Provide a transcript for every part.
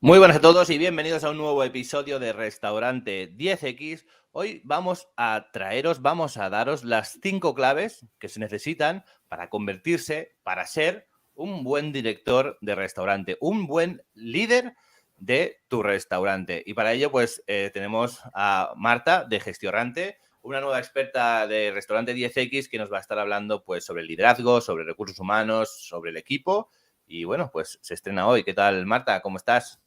Muy buenas a todos y bienvenidos a un nuevo episodio de Restaurante 10X. Hoy vamos a daros las 5 claves que se necesitan para convertirse, para ser un buen director de restaurante, un buen líder de tu restaurante. Y para ello, pues tenemos a Marta de Gestiorrante, una nueva experta de Restaurante 10X que nos va a estar hablando pues sobre el liderazgo, sobre recursos humanos, sobre el equipo. Y bueno, pues se estrena hoy. ¿Qué tal, Marta? ¿Cómo estás?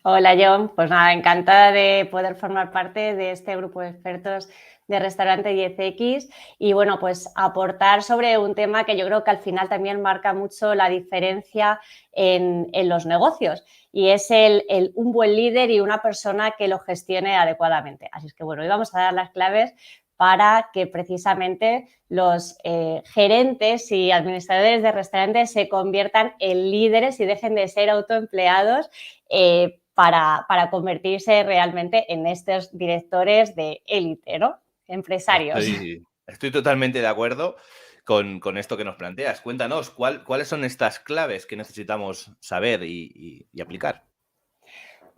Hola John, pues nada, encantada de poder formar parte de este grupo de expertos de Restaurante 10X y bueno, pues aportar sobre un tema que yo creo que al final también marca mucho la diferencia en los negocios y es un buen líder y una persona que lo gestione adecuadamente. Así es que bueno, hoy vamos a dar las claves para que precisamente los gerentes y administradores de restaurantes se conviertan en líderes y dejen de ser autoempleados para convertirse realmente en estos directores de élite, ¿no? Empresarios. Estoy totalmente de acuerdo con esto que nos planteas. Cuéntanos, ¿cuáles son estas claves que necesitamos saber y aplicar?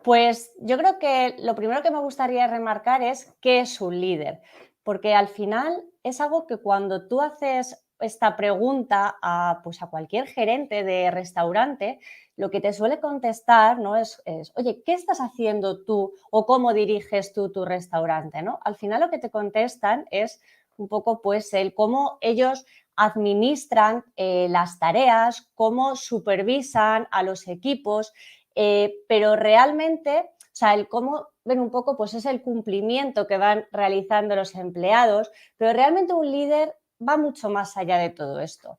Pues yo creo que lo primero que me gustaría remarcar es qué es un líder, porque al final es algo que cuando tú haces esta pregunta pues a cualquier gerente de restaurante, lo que te suele contestar, ¿no? Oye, ¿qué estás haciendo tú o cómo diriges tú tu restaurante, ¿no? Al final lo que te contestan es un poco pues el cómo ellos administran las tareas, cómo supervisan a los equipos, pero realmente, o sea, el cómo ven un poco, pues es el cumplimiento que van realizando los empleados, pero realmente un líder va mucho más allá de todo esto.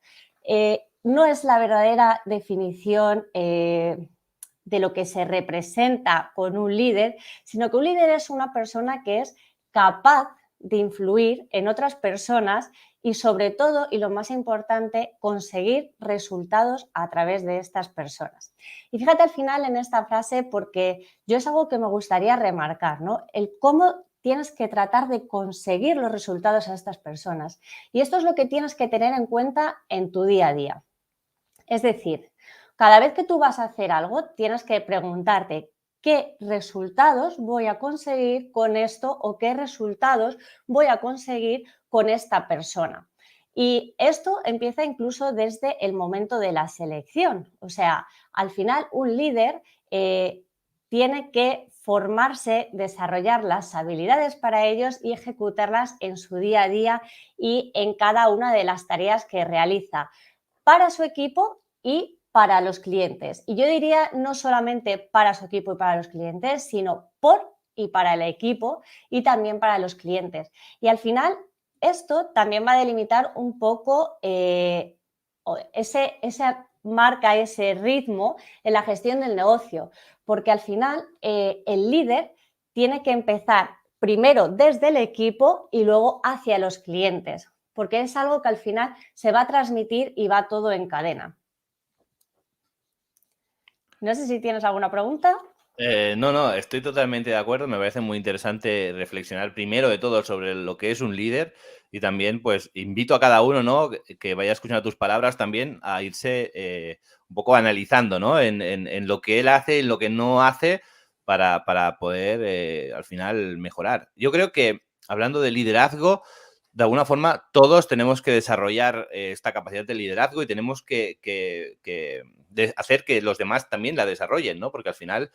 No es la verdadera definición de lo que se representa con un líder, sino que un líder es una persona que es capaz de influir en otras personas y sobre todo, y lo más importante, conseguir resultados a través de estas personas. Y fíjate al final en esta frase porque yo es algo que me gustaría remarcar, ¿no? El cómo tienes que tratar de conseguir los resultados a estas personas. Y esto es lo que tienes que tener en cuenta en tu día a día. Es decir, cada vez que tú vas a hacer algo, tienes que preguntarte qué resultados voy a conseguir con esto o qué resultados voy a conseguir con esta persona. Y esto empieza incluso desde el momento de la selección. O sea, al final un líder tiene que formarse, desarrollar las habilidades para ellos y ejecutarlas en su día a día y en cada una de las tareas que realiza para su equipo y para los clientes. Y yo diría no solamente para su equipo y para los clientes, sino por y para el equipo y también para los clientes. Y al final, esto también va a delimitar un poco esa marca, ese ritmo en la gestión del negocio, porque al final el líder tiene que empezar primero desde el equipo y luego hacia los clientes, porque es algo que al final se va a transmitir y va todo en cadena. No sé si tienes alguna pregunta. No, estoy totalmente de acuerdo. Me parece muy interesante reflexionar primero de todo sobre lo que es un líder y también pues invito a cada uno, ¿no? Que vaya escuchando tus palabras también a irse un poco analizando, ¿no? En lo que él hace, en lo que no hace para poder al final mejorar. Yo creo que hablando de liderazgo, de alguna forma todos tenemos que desarrollar esta capacidad de liderazgo y tenemos que hacer que los demás también la desarrollen, ¿no? Porque al final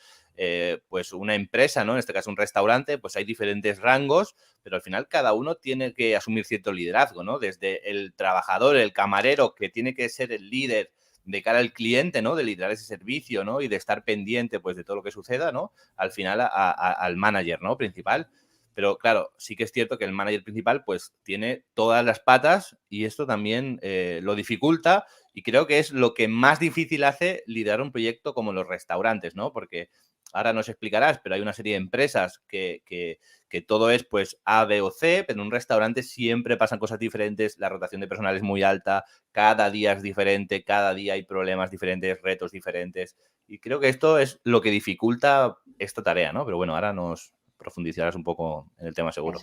pues una empresa, ¿no? En este caso un restaurante, pues hay diferentes rangos, pero al final cada uno tiene que asumir cierto liderazgo, ¿no? Desde el trabajador, el camarero, que tiene que ser el líder de cara al cliente, ¿no? De liderar ese servicio, ¿no? Y de estar pendiente, pues, de todo lo que suceda, ¿no? Al final al manager, ¿no? Principal. Pero claro, sí que es cierto que el manager principal, pues, tiene todas las patas y esto también lo dificulta y creo que es lo que más difícil hace liderar un proyecto como los restaurantes, ¿no? Porque ahora nos explicarás, pero hay una serie de empresas que todo es pues A, B o C, pero en un restaurante siempre pasan cosas diferentes, la rotación de personal es muy alta, cada día es diferente, cada día hay problemas diferentes, retos diferentes. Y creo que esto es lo que dificulta esta tarea, ¿no? Pero bueno, ahora nos profundizarás un poco en el tema seguro.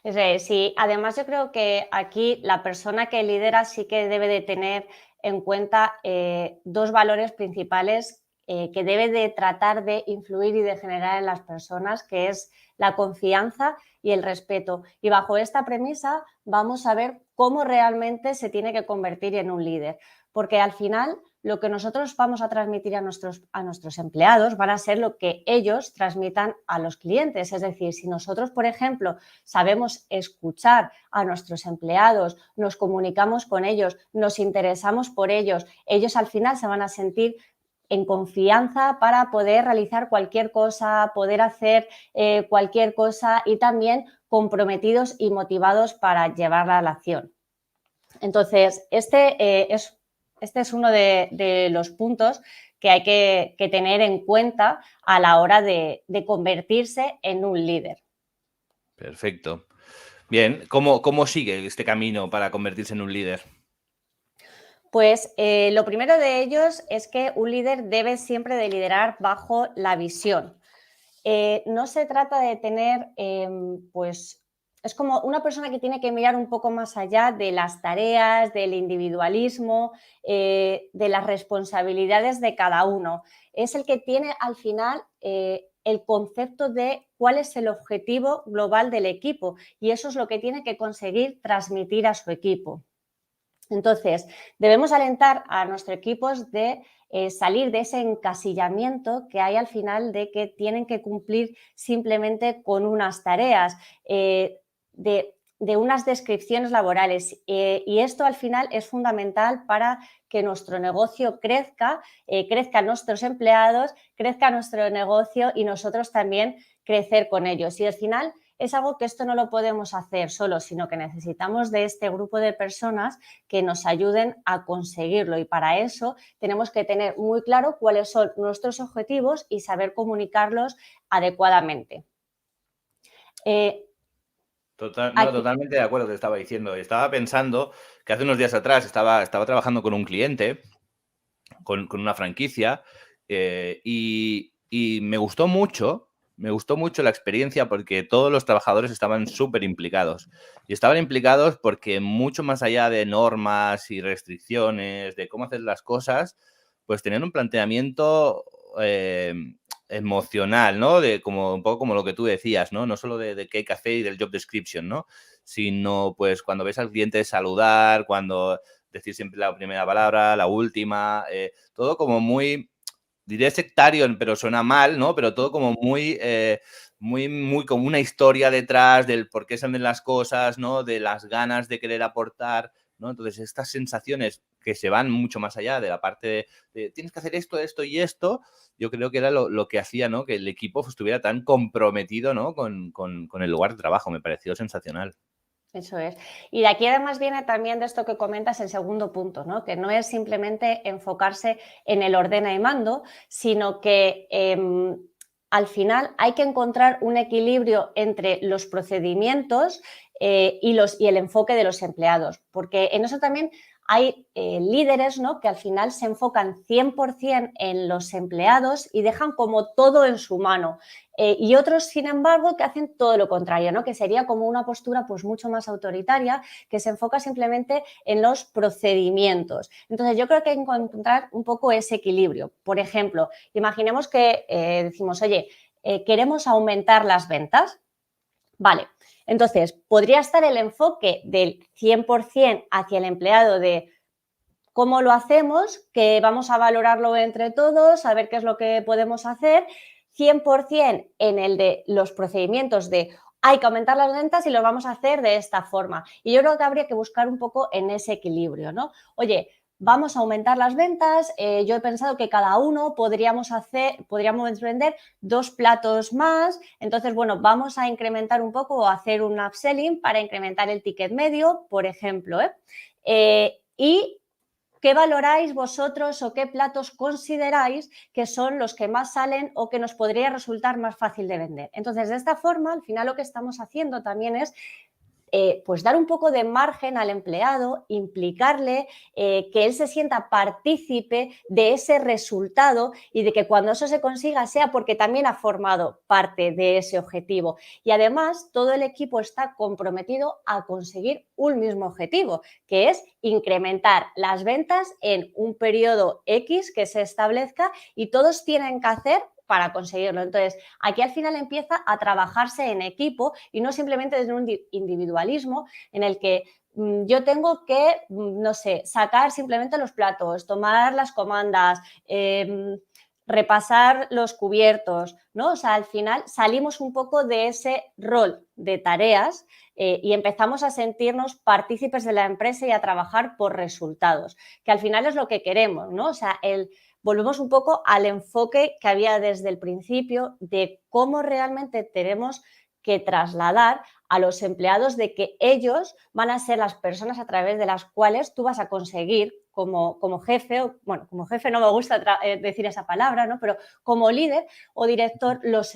Eso es. Sí, además yo creo que aquí la persona que lidera sí que debe de tener en cuenta dos valores principales que debe de tratar de influir y de generar en las personas, que es la confianza y el respeto. Y bajo esta premisa vamos a ver cómo realmente se tiene que convertir en un líder, porque al final lo que nosotros vamos a transmitir a nuestros empleados van a ser lo que ellos transmitan a los clientes. Es decir, si nosotros, por ejemplo, sabemos escuchar a nuestros empleados, nos comunicamos con ellos, nos interesamos por ellos, ellos al final se van a sentir en confianza para poder realizar cualquier cosa, poder hacer cualquier cosa y también comprometidos y motivados para llevarla a la acción. Entonces, este es uno de los puntos que hay que tener en cuenta a la hora de convertirse en un líder. Perfecto. Bien, ¿cómo sigue este camino para convertirse en un líder? Pues lo primero de ellos es que un líder debe siempre de liderar bajo la visión. No se trata de tener, pues, es como una persona que tiene que mirar un poco más allá de las tareas, del individualismo, de las responsabilidades de cada uno. Es el que tiene al final el concepto de cuál es el objetivo global del equipo y eso es lo que tiene que conseguir transmitir a su equipo. Entonces, debemos alentar a nuestros equipos de salir de ese encasillamiento que hay al final de que tienen que cumplir simplemente con unas tareas, de unas descripciones laborales. Y esto al final es fundamental para que nuestro negocio crezca, crezcan nuestros empleados, crezca nuestro negocio y nosotros también crecer con ellos. Y al final es algo que esto no lo podemos hacer solo, sino que necesitamos de este grupo de personas que nos ayuden a conseguirlo y para eso tenemos que tener muy claro cuáles son nuestros objetivos y saber comunicarlos adecuadamente. Totalmente de acuerdo con lo que estaba diciendo. Estaba pensando que hace unos días atrás estaba trabajando con un cliente, con una franquicia, y me gustó mucho la experiencia porque todos los trabajadores estaban súper implicados. Y estaban implicados porque mucho más allá de normas y restricciones, de cómo hacer las cosas, pues tenían un planteamiento emocional, ¿no? De como un poco como lo que tú decías, ¿no? No solo de qué hay que hacer y del job description, ¿no? Sino pues cuando ves al cliente saludar, cuando decir siempre la primera palabra, la última, todo como muy, diré sectario, pero suena mal, ¿no? Pero todo como muy como una historia detrás del por qué se hacen las cosas, ¿no? De las ganas de querer aportar, ¿no? Entonces, estas sensaciones que se van mucho más allá de la parte de tienes que hacer esto, esto y esto, yo creo que era lo que hacía, ¿no? Que el equipo estuviera tan comprometido, ¿no? Con el lugar de trabajo. Me pareció sensacional. Eso es. Y de aquí además viene también de esto que comentas el segundo punto, ¿no? Que no es simplemente enfocarse en el ordena y mando, sino que al final hay que encontrar un equilibrio entre los procedimientos y el enfoque de los empleados, porque en eso también hay líderes, ¿no? Que al final se enfocan 100% en los empleados y dejan como todo en su mano. Y otros, sin embargo, que hacen todo lo contrario, ¿no? Que sería como una postura pues mucho más autoritaria, que se enfoca simplemente en los procedimientos. Entonces, yo creo que hay que encontrar un poco ese equilibrio. Por ejemplo, imaginemos que decimos, oye, queremos aumentar las ventas. Vale, entonces podría estar el enfoque del 100% hacia el empleado de cómo lo hacemos, que vamos a valorarlo entre todos, a ver qué es lo que podemos hacer, 100% en el de los procedimientos de hay que aumentar las ventas y lo vamos a hacer de esta forma. Y yo creo que habría que buscar un poco en ese equilibrio, ¿no? Oye, vamos a aumentar las ventas, yo he pensado que cada uno podríamos vender 2 platos más, entonces, bueno, vamos a incrementar un poco o hacer un upselling para incrementar el ticket medio, por ejemplo, y ¿qué valoráis vosotros o qué platos consideráis que son los que más salen o que nos podría resultar más fácil de vender? Entonces, de esta forma, al final lo que estamos haciendo también es pues dar un poco de margen al empleado, implicarle, que él se sienta partícipe de ese resultado y de que cuando eso se consiga sea porque también ha formado parte de ese objetivo. Y además todo el equipo está comprometido a conseguir un mismo objetivo, que es incrementar las ventas en un periodo X que se establezca y todos tienen que hacer para conseguirlo. Entonces, aquí al final empieza a trabajarse en equipo y no simplemente desde un individualismo en el que yo tengo que, no sé, sacar simplemente los platos, tomar las comandas, repasar los cubiertos, ¿no? O sea, al final salimos un poco de ese rol de tareas y empezamos a sentirnos partícipes de la empresa y a trabajar por resultados, que al final es lo que queremos, ¿no? O sea, volvemos un poco al enfoque que había desde el principio de cómo realmente tenemos que trasladar a los empleados de que ellos van a ser las personas a través de las cuales tú vas a conseguir como jefe, o, bueno, como jefe no me gusta decir esa palabra, ¿no? Pero como líder o director los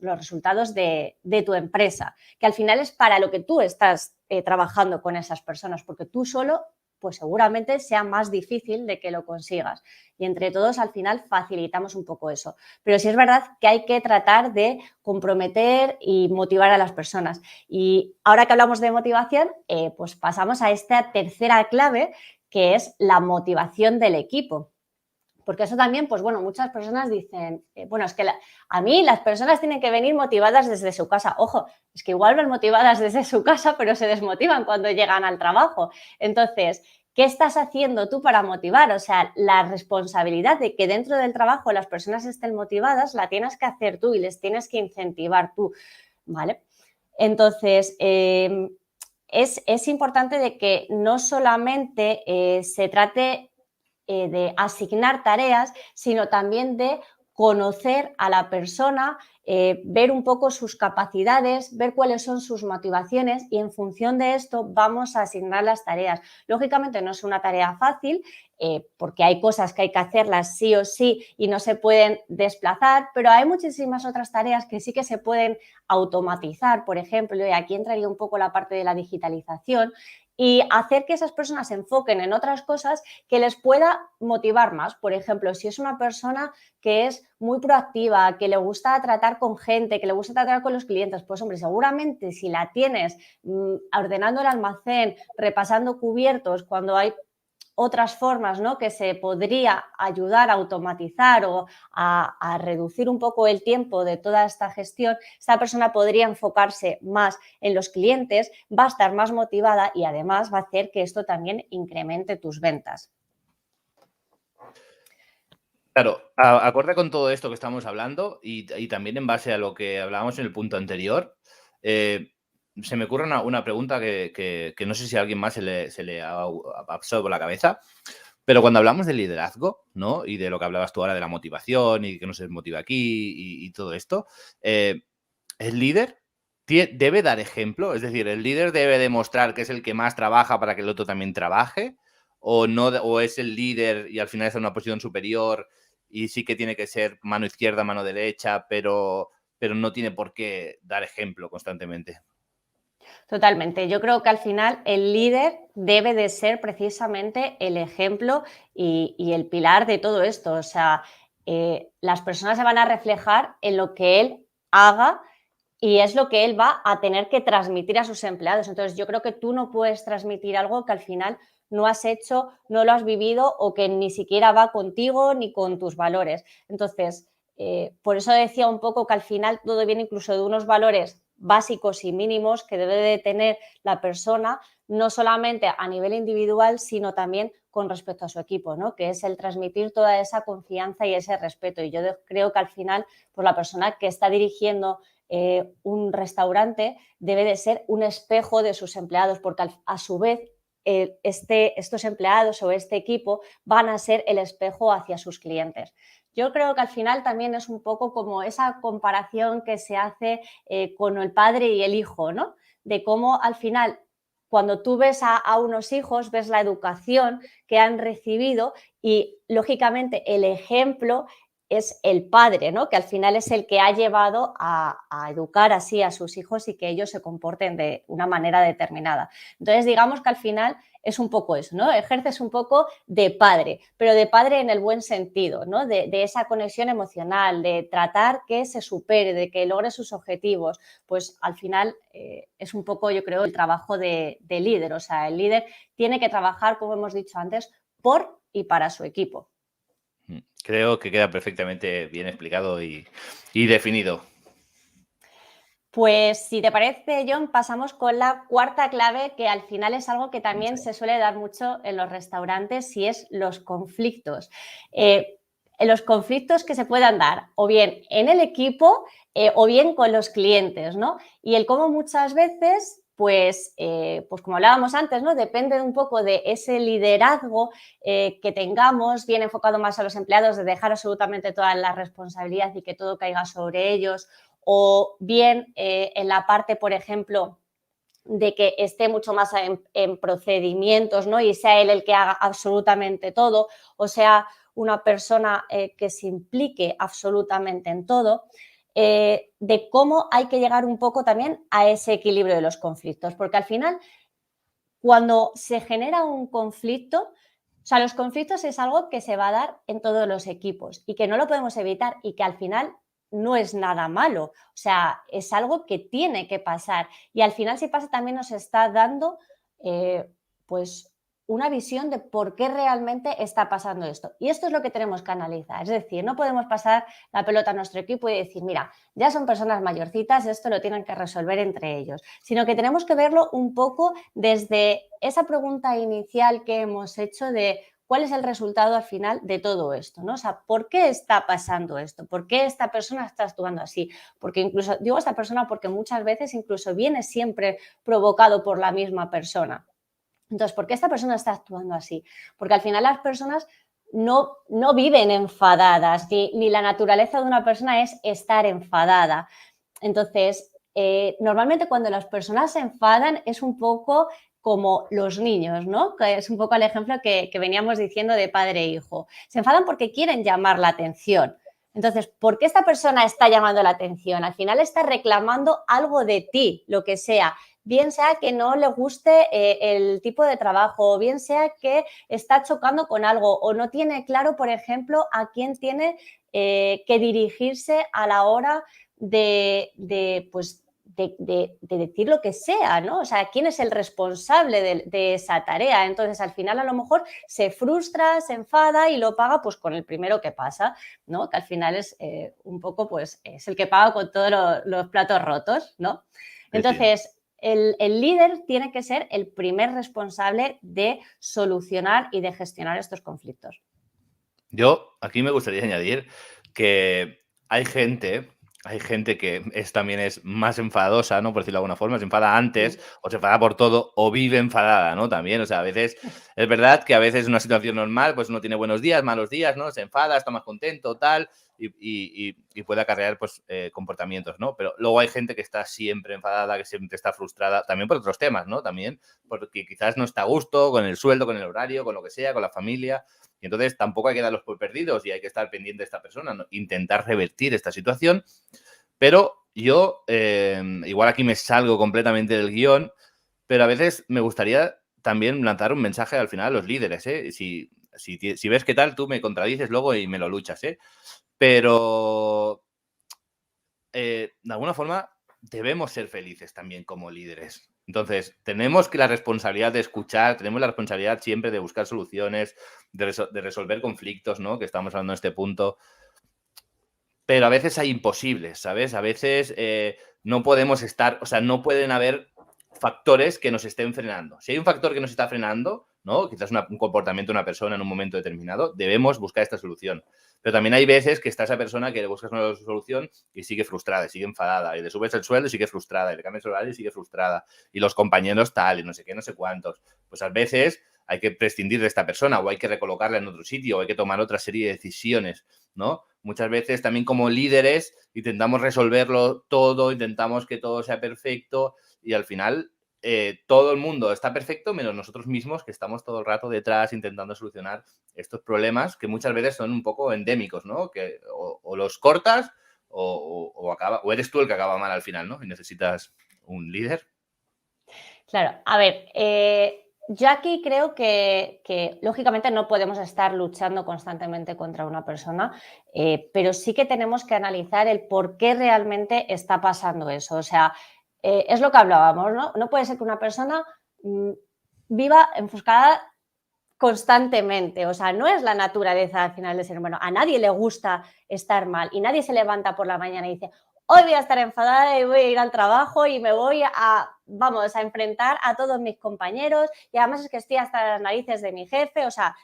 resultados de tu empresa, que al final es para lo que tú estás trabajando con esas personas, porque tú solo pues seguramente sea más difícil de que lo consigas. Y entre todos, al final, facilitamos un poco eso. Pero sí es verdad que hay que tratar de comprometer y motivar a las personas. Y ahora que hablamos de motivación, pues pasamos a esta tercera clave, que es la motivación del equipo. Porque eso también, pues bueno, muchas personas dicen, bueno, es que a mí las personas tienen que venir motivadas desde su casa. Ojo, es que igual van motivadas desde su casa, pero se desmotivan cuando llegan al trabajo. Entonces, ¿qué estás haciendo tú para motivar? O sea, la responsabilidad de que dentro del trabajo las personas estén motivadas la tienes que hacer tú y les tienes que incentivar tú, ¿vale? Entonces, es importante de que no solamente se trate de asignar tareas, sino también de conocer a la persona, ver un poco sus capacidades, ver cuáles son sus motivaciones y en función de esto vamos a asignar las tareas. Lógicamente no es una tarea fácil porque hay cosas que hay que hacerlas sí o sí y no se pueden desplazar, pero hay muchísimas otras tareas que sí que se pueden automatizar, por ejemplo, y aquí entraría un poco la parte de la digitalización y hacer que esas personas se enfoquen en otras cosas que les pueda motivar más. Por ejemplo, si es una persona que es muy proactiva, que le gusta tratar con gente, que le gusta tratar con los clientes, pues hombre, seguramente si la tienes ordenando el almacén, repasando cubiertos, cuando hay otras formas, ¿no?, que se podría ayudar a automatizar o a reducir un poco el tiempo de toda esta gestión, esta persona podría enfocarse más en los clientes, va a estar más motivada y además va a hacer que esto también incremente tus ventas. Claro, acorde con todo esto que estamos hablando y también en base a lo que hablábamos en el punto anterior, se me ocurre una pregunta que no sé si a alguien más se le ha pasado por la cabeza, pero cuando hablamos de liderazgo, ¿no? Y de lo que hablabas tú ahora de la motivación y que no se motiva aquí y todo esto, ¿el líder debe dar ejemplo? Es decir, ¿el líder debe demostrar que es el que más trabaja para que el otro también trabaje? ¿O no, o es el líder y al final está en una posición superior y sí que tiene que ser mano izquierda, mano derecha, pero no tiene por qué dar ejemplo constantemente? Totalmente. Yo creo que al final el líder debe de ser precisamente el ejemplo y el pilar de todo esto. O sea, las personas se van a reflejar en lo que él haga y es lo que él va a tener que transmitir a sus empleados. Entonces, yo creo que tú no puedes transmitir algo que al final no has hecho, no lo has vivido o que ni siquiera va contigo ni con tus valores. Entonces, por eso decía un poco que al final todo viene incluso de unos valores básicos y mínimos que debe de tener la persona, no solamente a nivel individual, sino también con respecto a su equipo, ¿no? Que es el transmitir toda esa confianza y ese respeto. Y yo creo que al final, pues la persona que está dirigiendo un restaurante debe de ser un espejo de sus empleados, porque a su vez estos empleados o este equipo van a ser el espejo hacia sus clientes. Yo creo que al final también es un poco como esa comparación que se hace con el padre y el hijo, ¿no? De cómo al final, cuando tú ves a unos hijos, ves la educación que han recibido y, lógicamente, el ejemplo es el padre, ¿no? Que al final es el que ha llevado a educar así a sus hijos y que ellos se comporten de una manera determinada. Entonces, digamos que al final es un poco eso, ¿no? Ejerces un poco de padre, pero de padre en el buen sentido, ¿no? De esa conexión emocional, de tratar que se supere, de que logre sus objetivos. Pues al final es un poco, yo creo, el trabajo de líder. O sea, el líder tiene que trabajar, como hemos dicho antes, por y para su equipo. Creo que queda perfectamente bien explicado y definido. Pues si te parece, John, pasamos con la cuarta clave, que al final es algo que también Sí. se suele dar mucho en los restaurantes, y es los conflictos. En los conflictos que se puedan dar o bien en el equipo o bien con los clientes, ¿no? Y el cómo muchas veces, pues como hablábamos antes, ¿no? Depende un poco de ese liderazgo que tengamos, bien enfocado más a los empleados, de dejar absolutamente toda la responsabilidad y que todo caiga sobre ellos, o bien en la parte, por ejemplo, de que esté mucho más en procedimientos, ¿no? Y sea él el que haga absolutamente todo, o sea, una persona que se implique absolutamente en todo, de cómo hay que llegar un poco también a ese equilibrio de los conflictos, porque al final, cuando se genera un conflicto, o sea, los conflictos es algo que se va a dar en todos los equipos y que no lo podemos evitar y que al final no es nada malo. O sea, es algo que tiene que pasar. Y al final, si pasa, también nos está dando pues una visión de por qué realmente está pasando esto. Y esto es lo que tenemos que analizar. Es decir, no podemos pasar la pelota a nuestro equipo y decir, mira, ya son personas mayorcitas, esto lo tienen que resolver entre ellos. Sino que tenemos que verlo un poco desde esa pregunta inicial que hemos hecho de cuál es el resultado al final de todo esto, ¿no? O sea, ¿por qué está pasando esto? ¿Por qué esta persona está actuando así? Porque incluso, digo esta persona porque muchas veces incluso viene siempre provocado por la misma persona. Entonces, ¿por qué esta persona está actuando así? Porque al final las personas no viven enfadadas, ni la naturaleza de una persona es estar enfadada. Entonces, normalmente cuando las personas se enfadan es un poco como los niños, ¿no? Que es un poco el ejemplo que veníamos diciendo de padre e hijo. Se enfadan porque quieren llamar la atención. Entonces, ¿por qué esta persona está llamando la atención? Al final está reclamando algo de ti, lo que sea. Bien sea que no le guste el tipo de trabajo, o bien sea que está chocando con algo o no tiene claro, por ejemplo, a quién tiene que dirigirse a la hora de decir lo que sea, ¿no? O sea, ¿quién es el responsable de esa tarea? Entonces, al final, a lo mejor se frustra, se enfada y lo paga pues con el primero que pasa, ¿no? Que al final es un poco, pues, es el que paga con todos los platos rotos, ¿no? Sí, sí. Entonces, el líder tiene que ser el primer responsable de solucionar y de gestionar estos conflictos. Yo aquí me gustaría añadir que hay gente, hay gente que también es más enfadosa, ¿no? Por decirlo de alguna forma, se enfada antes o se enfada por todo o vive enfadada, ¿no? También, o sea, a veces es verdad que a veces en una situación normal, pues uno tiene buenos días, malos días, ¿no? Se enfada, está más contento, tal, y puede acarrear pues comportamientos, ¿no? Pero luego hay gente que está siempre enfadada, que siempre está frustrada, también por otros temas, ¿no? También porque quizás no está a gusto con el sueldo, con el horario, con lo que sea, con la familia. Y entonces tampoco hay que darlos por perdidos y hay que estar pendiente de esta persona, ¿no? Intentar revertir esta situación. Pero yo, igual aquí me salgo completamente del guión, pero a veces me gustaría también lanzar un mensaje al final a los líderes, ¿eh? Si ves qué tal, tú me contradices luego y me lo luchas, ¿eh? Pero de alguna forma debemos ser felices también como líderes. Entonces, tenemos que la responsabilidad de escuchar, tenemos la responsabilidad siempre de buscar soluciones, de resolver conflictos, ¿no? Que estamos hablando en este punto. Pero a veces hay imposibles, ¿sabes? A veces no podemos estar, o sea, no pueden haber factores que nos estén frenando. Si hay un factor que nos está frenando, ¿no? Quizás un comportamiento de una persona en un momento determinado, debemos buscar esta solución. Pero también hay veces que está esa persona que le buscas una solución y sigue frustrada, y sigue enfadada, y le subes el sueldo y sigue frustrada, y le cambias el horario y sigue frustrada, y los compañeros tal, y no sé qué, no sé cuántos. Pues a veces hay que prescindir de esta persona o hay que recolocarla en otro sitio o hay que tomar otra serie de decisiones, ¿no? Muchas veces también como líderes intentamos resolverlo todo, intentamos que todo sea perfecto y al final todo el mundo está perfecto menos nosotros mismos, que estamos todo el rato detrás intentando solucionar estos problemas que muchas veces son un poco endémicos, ¿no? Que o los cortas o eres tú el que acaba mal al final, ¿no? Y necesitas un líder. Claro, a ver, yo aquí creo que, lógicamente no podemos estar luchando constantemente contra una persona, pero sí que tenemos que analizar el por qué realmente está pasando eso. O sea, es lo que hablábamos, ¿no? No puede ser que una persona viva enfocada constantemente, o sea, no es la naturaleza al final del ser humano. A nadie le gusta estar mal y nadie se levanta por la mañana y dice, hoy voy a estar enfadada y voy a ir al trabajo y me voy vamos, a enfrentar a todos mis compañeros y además es que estoy hasta las narices de mi jefe, o sea,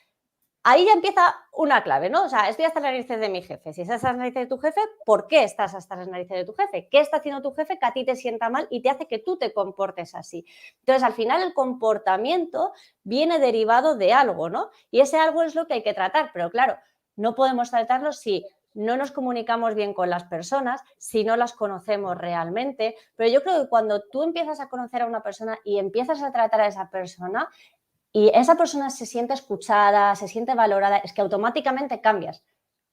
ahí ya empieza una clave, ¿no? O sea, estoy hasta las narices de mi jefe. Si estás hasta las narices de tu jefe, ¿por qué estás hasta las narices de tu jefe? ¿Qué está haciendo tu jefe que a ti te sienta mal y te hace que tú te comportes así? Entonces, al final, el comportamiento viene derivado de algo, ¿no? Y ese algo es lo que hay que tratar. Pero claro, no podemos tratarlo si no nos comunicamos bien con las personas, si no las conocemos realmente. Pero yo creo que cuando tú empiezas a conocer a una persona y empiezas a tratar a esa persona, y esa persona se siente escuchada, se siente valorada, es que automáticamente cambias.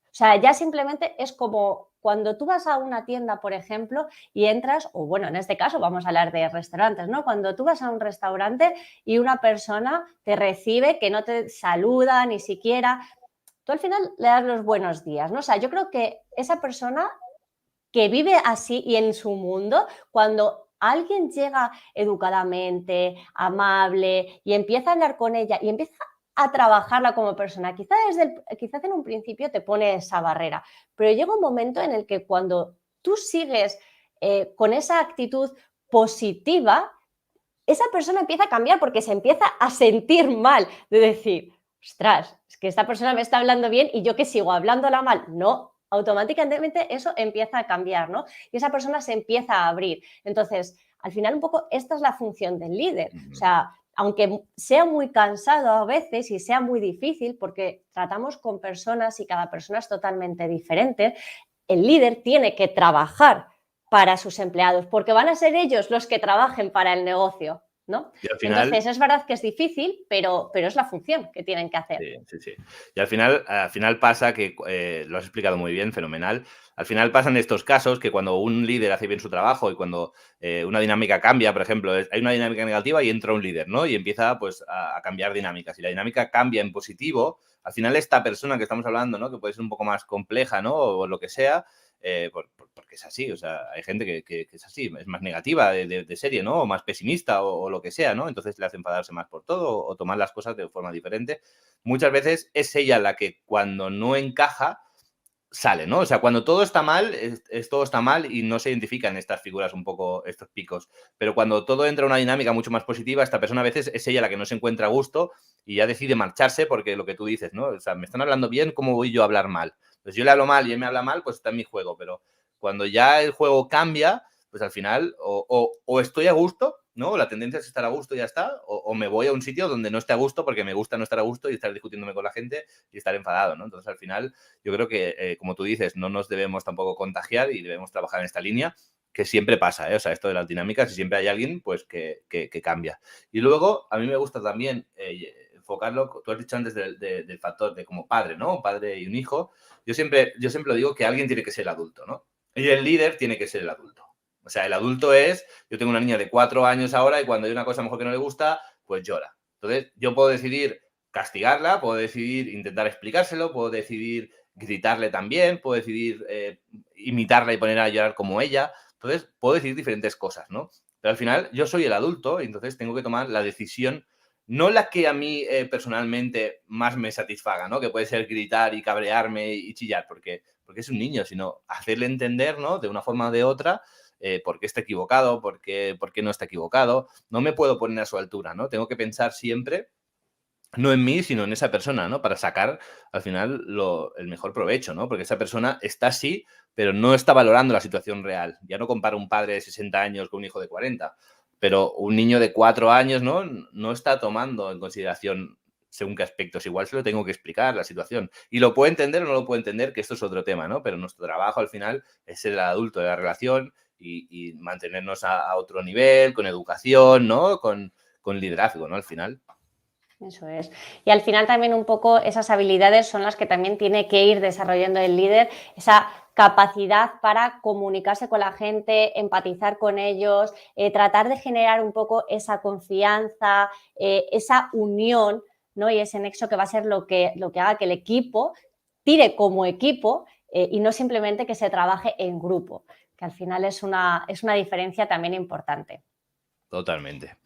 O sea, ya simplemente es como cuando tú vas a una tienda, por ejemplo, y entras, o bueno, en este caso vamos a hablar de restaurantes, ¿no? Cuando tú vas a un restaurante y una persona te recibe, que no te saluda ni siquiera, tú al final le das los buenos días, ¿no? O sea, yo creo que esa persona que vive así y en su mundo, cuando alguien llega educadamente, amable y empieza a hablar con ella y empieza a trabajarla como persona, quizás en un principio te pone esa barrera, pero llega un momento en el que cuando tú sigues con esa actitud positiva, esa persona empieza a cambiar porque se empieza a sentir mal, de decir, ostras, es que esta persona me está hablando bien y yo que sigo hablándola mal. No, automáticamente eso empieza a cambiar, ¿no? Y esa persona se empieza a abrir. Entonces, al final un poco esta es la función del líder. O sea, aunque sea muy cansado a veces y sea muy difícil, porque tratamos con personas y cada persona es totalmente diferente, el líder tiene que trabajar para sus empleados, porque van a ser ellos los que trabajen para el negocio, ¿no? Y al final, Entonces, es verdad que es difícil, pero es la función que tienen que hacer. sí, sí, sí. Y al final pasa que, lo has explicado muy bien, fenomenal. Al final pasan estos casos que cuando un líder hace bien su trabajo y cuando una dinámica cambia, por ejemplo, hay una dinámica negativa y entra un líder, ¿no? Y empieza pues a cambiar dinámicas. Y la dinámica cambia en positivo, al final esta persona que estamos hablando, ¿no? Que puede ser un poco más compleja, ¿no? O lo que sea, porque es así, o sea, hay gente que es así, es más negativa de serie, ¿no? O más pesimista o lo que sea, ¿no? Entonces le hace enfadarse más por todo o tomar las cosas de forma diferente. Muchas veces es ella la que cuando no encaja sale, ¿no? O sea, cuando todo está mal, todo está mal y no se identifican estas figuras un poco, estos picos. Pero cuando todo entra en una dinámica mucho más positiva, esta persona a veces es ella la que no se encuentra a gusto y ya decide marcharse porque lo que tú dices, ¿no? O sea, me están hablando bien, ¿cómo voy yo a hablar mal? Pues yo le hablo mal y él me habla mal, pues está en mi juego. Pero cuando ya el juego cambia, pues al final o estoy a gusto, ¿no? La tendencia es estar a gusto y ya está, o me voy a un sitio donde no esté a gusto porque me gusta no estar a gusto y estar discutiéndome con la gente y estar enfadado, ¿no? Entonces, al final, yo creo que, como tú dices, no nos debemos tampoco contagiar y debemos trabajar en esta línea, que siempre pasa, ¿eh? O sea, esto de las dinámicas y siempre hay alguien, pues, que cambia. Y luego, a mí me gusta también enfocarlo, tú has dicho antes del factor de como padre, ¿no? Un padre y un hijo. Yo siempre lo digo que alguien tiene que ser el adulto, ¿no? Y el líder tiene que ser el adulto. O sea, el adulto es, yo tengo una niña de 4 años ahora y cuando hay una cosa mejor que no le gusta, pues llora. Entonces, yo puedo decidir castigarla, puedo decidir intentar explicárselo, puedo decidir gritarle también, puedo decidir imitarla y poner a llorar como ella. Entonces, puedo decidir diferentes cosas, ¿no? Pero al final, yo soy el adulto y entonces tengo que tomar la decisión, no la que a mí personalmente más me satisfaga, ¿no? Que puede ser gritar y cabrearme y chillar, porque es un niño, sino hacerle entender, ¿no? De una forma o de otra, por qué está equivocado, por qué no está equivocado. No me puedo poner a su altura, ¿no? Tengo que pensar siempre no en mí, sino en esa persona, ¿no? Para sacar al final el mejor provecho, ¿no? Porque esa persona está así, pero no está valorando la situación real. Ya no comparo un padre de 60 años con un hijo de 40, pero un niño de 4 años, ¿no? No está tomando en consideración según qué aspectos. Igual se lo tengo que explicar la situación. Y lo puede entender o no lo puede entender, que esto es otro tema, ¿no? Pero nuestro trabajo al final es ser el adulto de la relación y mantenernos a otro nivel, con educación, ¿no? Con liderazgo, ¿no? Al final. Eso es. Y al final también un poco esas habilidades son las que también tiene que ir desarrollando el líder, esa capacidad para comunicarse con la gente, empatizar con ellos, tratar de generar un poco esa confianza, esa unión, ¿no? Y ese nexo que va a ser lo que haga que el equipo tire como equipo y no simplemente que se trabaje en grupo, que al final es una diferencia también importante. Totalmente.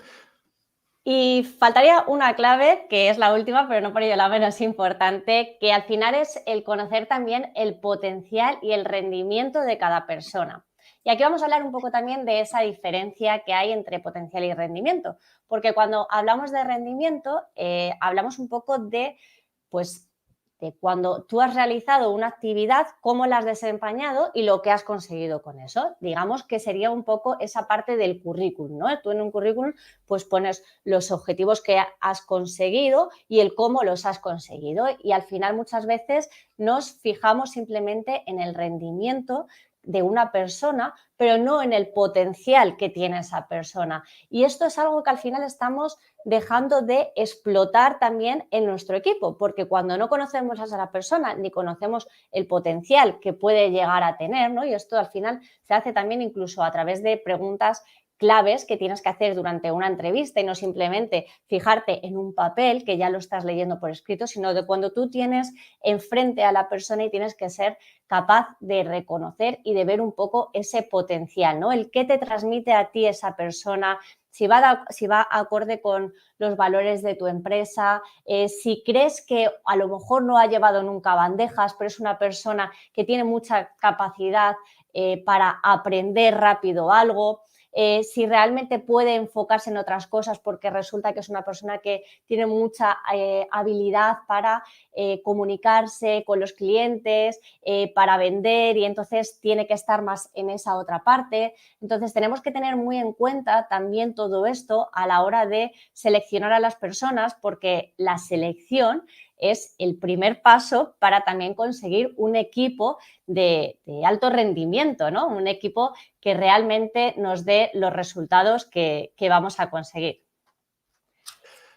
Y faltaría una clave, que es la última, pero no por ello la menos importante, que al final es el conocer también el potencial y el rendimiento de cada persona. Y aquí vamos a hablar un poco también de esa diferencia que hay entre potencial y rendimiento, porque cuando hablamos de rendimiento, hablamos un poco de, pues, de cuando tú has realizado una actividad, cómo la has desempeñado y lo que has conseguido con eso. Digamos que sería un poco esa parte del currículum, ¿no? Tú en un currículum pues pones los objetivos que has conseguido y el cómo los has conseguido. Y al final muchas veces nos fijamos simplemente en el rendimiento de una persona, pero no en el potencial que tiene esa persona. Y esto es algo que al final estamos dejando de explotar también en nuestro equipo, porque cuando no conocemos a esa persona ni conocemos el potencial que puede llegar a tener, ¿no? Y esto al final se hace también incluso a través de preguntas claves que tienes que hacer durante una entrevista y no simplemente fijarte en un papel que ya lo estás leyendo por escrito, sino de cuando tú tienes enfrente a la persona y tienes que ser capaz de reconocer y de ver un poco ese potencial, ¿no? El qué te transmite a ti esa persona, si va acorde con los valores de tu empresa, si crees que a lo mejor no ha llevado nunca bandejas, pero es una persona que tiene mucha capacidad para aprender rápido algo. Si realmente puede enfocarse en otras cosas porque resulta que es una persona que tiene mucha habilidad para comunicarse con los clientes, para vender y entonces tiene que estar más en esa otra parte. Entonces tenemos que tener muy en cuenta también todo esto a la hora de seleccionar a las personas porque la selección es el primer paso para también conseguir un equipo de alto rendimiento, ¿no? Un equipo que realmente nos dé los resultados que vamos a conseguir.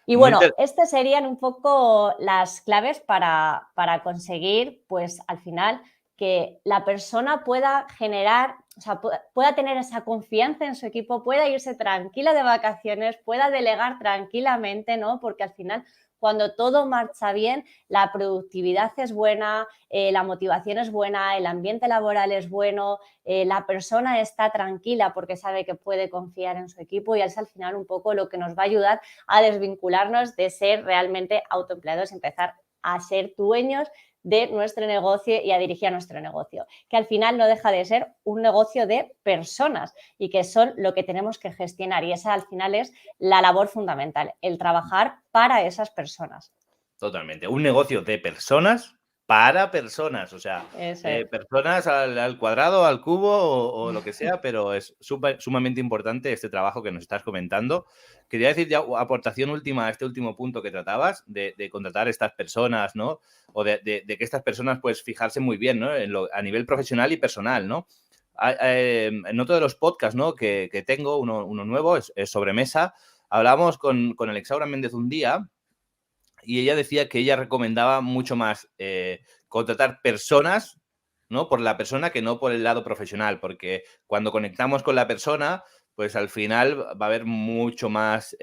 Y Muy bueno, estas serían un poco las claves para conseguir, pues al final, que la persona pueda generar, o sea, pueda tener esa confianza en su equipo, pueda irse tranquila de vacaciones, pueda delegar tranquilamente, ¿no? Porque al final, cuando todo marcha bien, la productividad es buena, la motivación es buena, el ambiente laboral es bueno, la persona está tranquila porque sabe que puede confiar en su equipo y es al final un poco lo que nos va a ayudar a desvincularnos de ser realmente autoempleados y empezar a ser dueños de nuestro negocio y a dirigir a nuestro negocio, que al final no deja de ser un negocio de personas y que son lo que tenemos que gestionar y esa al final es la labor fundamental, el trabajar para esas personas. Totalmente. Un negocio de personas para personas, o sea, Eso es. personas al cuadrado, al cubo o lo que sea, pero es sumamente importante este trabajo que nos estás comentando. Quería decir ya aportación última a este último punto que tratabas, de contratar estas personas, ¿no? O de que estas personas, pues, fijarse muy bien, ¿no? A nivel profesional y personal, ¿no? En otro de los podcasts, ¿no? que tengo, uno nuevo, es Sobremesa, hablamos con Alexaura Méndez un día y ella decía que ella recomendaba mucho más contratar personas, ¿no? Por la persona que no por el lado profesional, porque cuando conectamos con la persona, pues al final va a haber mucho más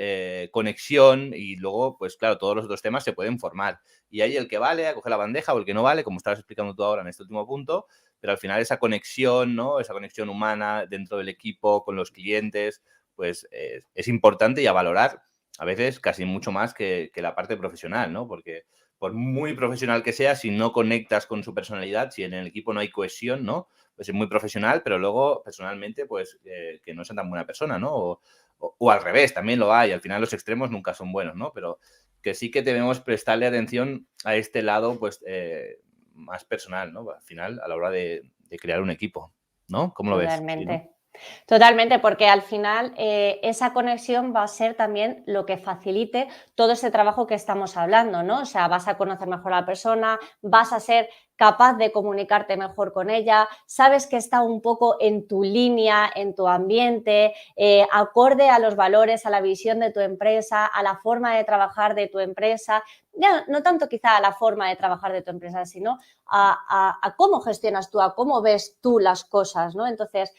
conexión y luego, pues claro, todos los otros temas se pueden formar. Y ahí el que vale a coger la bandeja o el que no vale, como estabas explicando tú ahora en este último punto, pero al final esa conexión, ¿no? Esa conexión humana dentro del equipo, con los clientes, pues es importante y a valorar a veces casi mucho más que la parte profesional, ¿no? Porque por muy profesional que sea, si no conectas con su personalidad, si en el equipo no hay cohesión, ¿no? Pues es muy profesional, pero luego personalmente, pues que no sea tan buena persona, ¿no? O al revés, también lo hay. Al final los extremos nunca son buenos, ¿no? Pero que sí que debemos prestarle atención a este lado, pues más personal, ¿no? Al final, a la hora de crear un equipo, ¿no? ¿Cómo lo ves? Sí, ¿no? Totalmente. Totalmente, porque al final esa conexión va a ser también lo que facilite todo ese trabajo que estamos hablando, ¿no? O sea, vas a conocer mejor a la persona, vas a ser capaz de comunicarte mejor con ella, sabes que está un poco en tu línea, en tu ambiente, acorde a los valores, a la visión de tu empresa, a la forma de trabajar de tu empresa, ya, no tanto quizá a la forma de trabajar de tu empresa, sino a cómo gestionas tú, a cómo ves tú las cosas, ¿no? Entonces,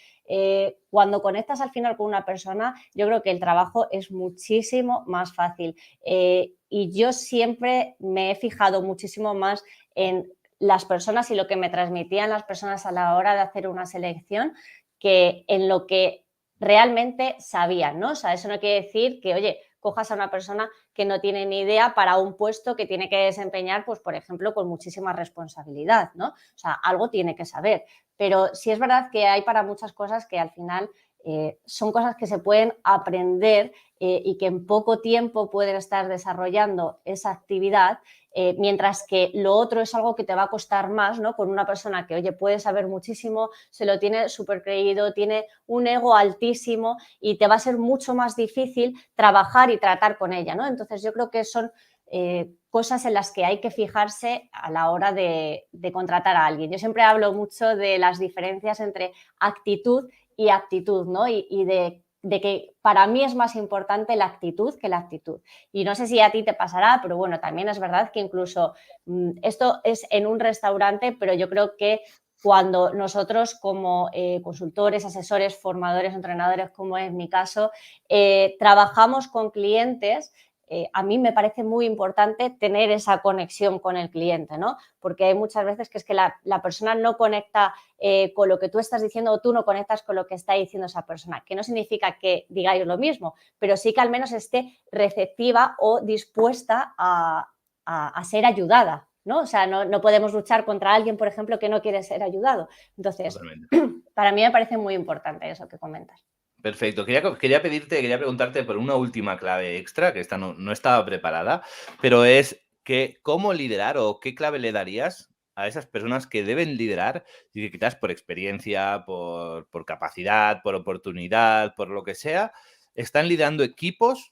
cuando conectas al final con una persona, yo creo que el trabajo es muchísimo más fácil. Y yo siempre me he fijado muchísimo más en las personas y lo que me transmitían las personas a la hora de hacer una selección que en lo que realmente sabían, ¿no? O sea, eso no quiere decir que, oye, cojas a una persona que no tiene ni idea para un puesto que tiene que desempeñar, pues, por ejemplo, con muchísima responsabilidad, ¿no? O sea, algo tiene que saber. Pero sí es verdad que hay para muchas cosas que al final son cosas que se pueden aprender y que en poco tiempo pueden estar desarrollando esa actividad, mientras que lo otro es algo que te va a costar más, ¿no? Con una persona que, oye, puede saber muchísimo, se lo tiene súper creído, tiene un ego altísimo y te va a ser mucho más difícil trabajar y tratar con ella, ¿no? Entonces yo creo que son cosas en las que hay que fijarse a la hora de contratar a alguien. Yo siempre hablo mucho de las diferencias entre actitud y actitud, ¿no? Y de que para mí es más importante la actitud que la actitud. Y no sé si a ti te pasará, pero bueno, también es verdad que incluso esto es en un restaurante, pero yo creo que cuando nosotros como consultores, asesores, formadores, entrenadores, como es mi caso, trabajamos con clientes, a mí me parece muy importante tener esa conexión con el cliente, ¿no? Porque hay muchas veces que es que la persona no conecta con lo que tú estás diciendo o tú no conectas con lo que está diciendo esa persona, que no significa que digáis lo mismo, pero sí que al menos esté receptiva o dispuesta a ser ayudada, ¿no? O sea, no podemos luchar contra alguien, por ejemplo, que no quiere ser ayudado. Entonces, Totalmente. para mí me parece muy importante eso que comentas. Perfecto. Quería preguntarte por una última clave extra, que esta no estaba preparada, pero es que, ¿cómo liderar o qué clave le darías a esas personas que deben liderar, y que quizás por experiencia, por capacidad, por oportunidad, por lo que sea, están liderando equipos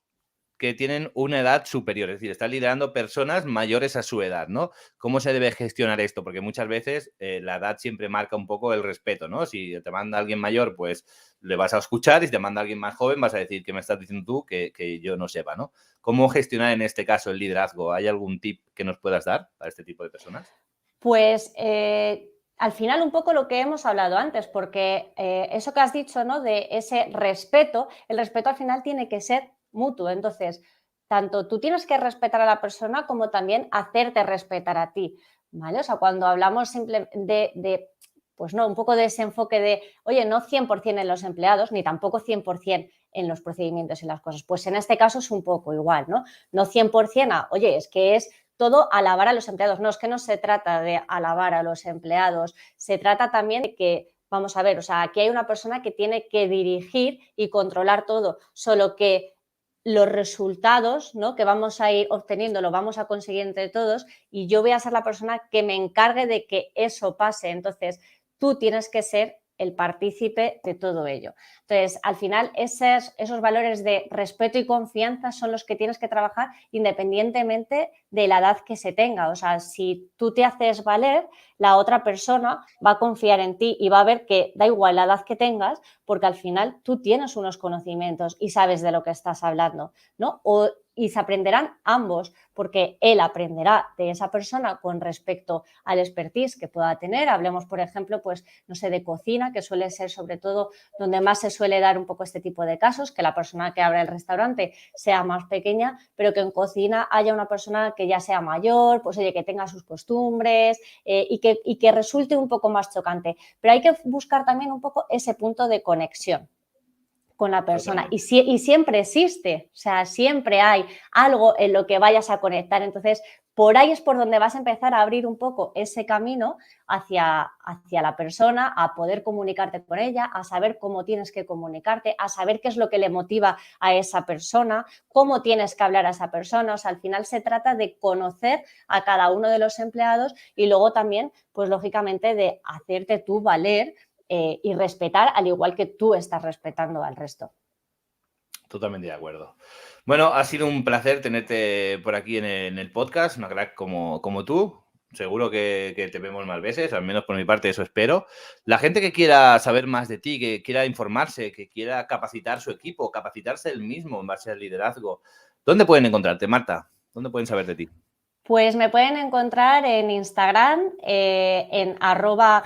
que tienen una edad superior, es decir, están liderando personas mayores a su edad, ¿no? ¿Cómo se debe gestionar esto? Porque muchas veces la edad siempre marca un poco el respeto, ¿no? Si te manda alguien mayor, pues le vas a escuchar, y si te manda alguien más joven, vas a decir, ¿qué me estás diciendo tú que yo no sepa, ¿no? ¿Cómo gestionar en este caso el liderazgo? ¿Hay algún tip que nos puedas dar para este tipo de personas? Pues al final un poco lo que hemos hablado antes, porque eso que has dicho, ¿no? De ese respeto, el respeto al final tiene que ser mutuo. Entonces, tanto tú tienes que respetar a la persona como también hacerte respetar a ti, ¿vale? O sea, cuando hablamos pues no, un poco de ese enfoque de, oye, no 100% en los empleados, ni tampoco 100% en los procedimientos y las cosas. Pues en este caso es un poco igual, ¿no? No 100% a, oye, es que es todo alabar a los empleados. No, es que no se trata de alabar a los empleados, se trata también de que, vamos a ver, o sea, aquí hay una persona que tiene que dirigir y controlar todo, solo que los resultados, ¿no?, que vamos a ir obteniendo los vamos a conseguir entre todos y yo voy a ser la persona que me encargue de que eso pase. Entonces, tú tienes que ser el partícipe de todo ello. Entonces, al final, esos valores de respeto y confianza son los que tienes que trabajar independientemente de la edad que se tenga. O sea, si tú te haces valer, la otra persona va a confiar en ti y va a ver que da igual la edad que tengas, porque al final tú tienes unos conocimientos y sabes de lo que estás hablando, ¿no? Y se aprenderán ambos, porque él aprenderá de esa persona con respecto al expertise que pueda tener. Hablemos, por ejemplo, pues, no sé, de cocina, que suele ser sobre todo donde más se suele dar un poco este tipo de casos, que la persona que abre el restaurante sea más pequeña, pero que en cocina haya una persona que ya sea mayor, pues oye, que tenga sus costumbres y que resulte un poco más chocante. Pero hay que buscar también un poco ese punto de conexión con la persona y Totalmente. siempre existe, o sea, siempre hay algo en lo que vayas a conectar. Entonces, por ahí es por donde vas a empezar a abrir un poco ese camino hacia la persona, a poder comunicarte con ella, a saber cómo tienes que comunicarte, a saber qué es lo que le motiva a esa persona, cómo tienes que hablar a esa persona. O sea, al final se trata de conocer a cada uno de los empleados y luego también, pues lógicamente, de hacerte tú valer y respetar al igual que tú estás respetando al resto. Totalmente de acuerdo. Bueno, ha sido un placer tenerte por aquí en el podcast, una crack como tú. Seguro que te vemos más veces, al menos por mi parte eso espero. La gente que quiera saber más de ti, que quiera informarse, que quiera capacitar su equipo, capacitarse él mismo en base al liderazgo, ¿dónde pueden encontrarte, Marta? ¿Dónde pueden saber de ti? Pues me pueden encontrar en Instagram, en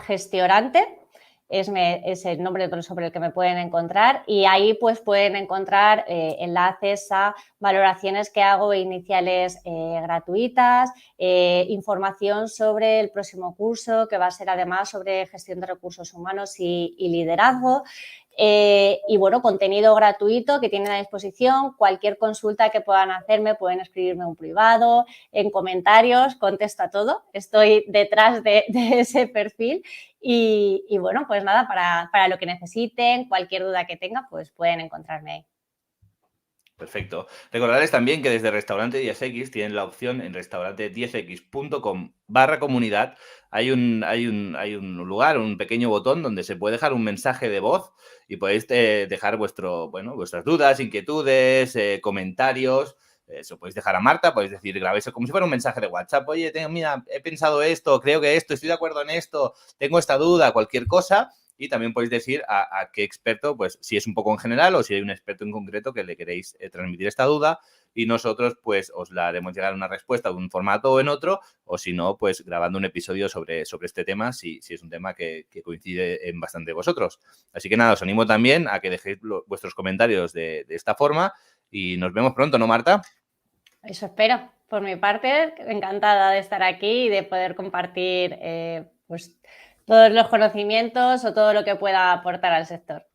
@gestiorante, es el nombre sobre el que me pueden encontrar, y ahí pues pueden encontrar enlaces a valoraciones que hago iniciales gratuitas, información sobre el próximo curso, que va a ser además sobre gestión de recursos humanos y liderazgo. Y bueno, contenido gratuito que tienen a disposición. Cualquier consulta que puedan hacerme, pueden escribirme un privado, en comentarios, contesto a todo. Estoy detrás de ese perfil y bueno, pues nada, para lo que necesiten, cualquier duda que tengan, pues pueden encontrarme ahí. Perfecto. Recordarles también que desde Restaurante 10X tienen la opción en restaurante10x.com/comunidad. Hay un lugar, un pequeño botón donde se puede dejar un mensaje de voz y podéis dejar vuestras dudas, inquietudes, comentarios. Se lo podéis dejar a Marta, podéis decir, grabéis como si fuera un mensaje de WhatsApp. Oye, mira, he pensado esto, creo que esto, estoy de acuerdo en esto, tengo esta duda, cualquier cosa. Y también podéis decir a qué experto, pues si es un poco en general o si hay un experto en concreto que le queréis transmitir esta duda y nosotros pues os la haremos llegar una respuesta en un formato o en otro o si no, pues grabando un episodio sobre este tema si es un tema que coincide en bastante de vosotros. Así que nada, os animo también a que dejéis vuestros comentarios de esta forma y nos vemos pronto, ¿no, Marta? Eso espero. Por mi parte, encantada de estar aquí y de poder compartir pues, todos los conocimientos o todo lo que pueda aportar al sector.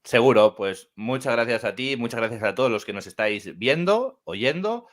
Seguro, pues muchas gracias a ti, muchas gracias a todos los que nos estáis viendo, oyendo